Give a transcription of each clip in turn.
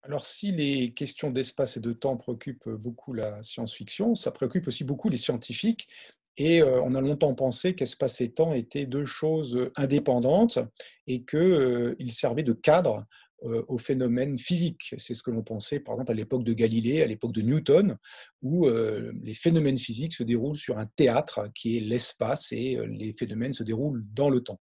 Alors, si les questions d'espace et de temps préoccupent beaucoup la science-fiction, ça préoccupe aussi beaucoup les scientifiques. Et on a longtemps pensé qu'espace et temps étaient deux choses indépendantes et qu'ils servaient de cadre aux phénomènes physiques. C'est ce que l'on pensait, par exemple, à l'époque de Galilée, à l'époque de Newton, où les phénomènes physiques se déroulent sur un théâtre qui est l'espace et les phénomènes se déroulent dans le temps.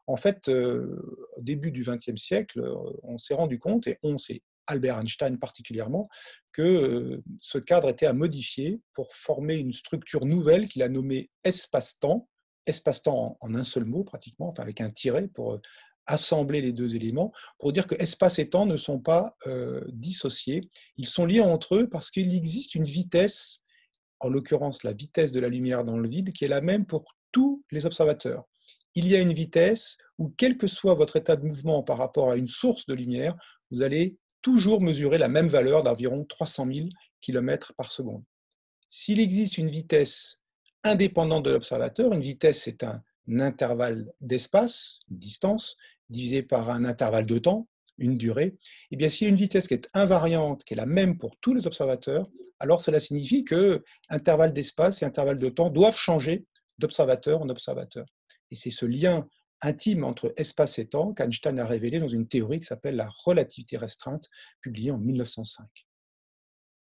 En fait, au début du XXe siècle, on s'est rendu compte, et c'est Albert Einstein particulièrement, que ce cadre était à modifier pour former une structure nouvelle qu'il a nommée espace-temps, espace-temps en un seul mot pratiquement, enfin avec un tiret pour assembler les deux éléments, pour dire que espace et temps ne sont pas dissociés, ils sont liés entre eux parce qu'il existe une vitesse, en l'occurrence la vitesse de la lumière dans le vide, qui est la même pour tous les observateurs. Il y a une vitesse où, quel que soit votre état de mouvement par rapport à une source de lumière, vous allez toujours mesurer la même valeur d'environ 300 000 km par seconde. S'il existe une vitesse indépendante de l'observateur, une vitesse c'est un intervalle d'espace, une distance, divisé par un intervalle de temps, une durée, et bien s'il y a une vitesse qui est invariante, qui est la même pour tous les observateurs, alors cela signifie que intervalle d'espace et intervalle de temps doivent changer d'observateur en observateur. Et c'est ce lien intime entre espace et temps qu'Einstein a révélé dans une théorie qui s'appelle la relativité restreinte, publiée en 1905.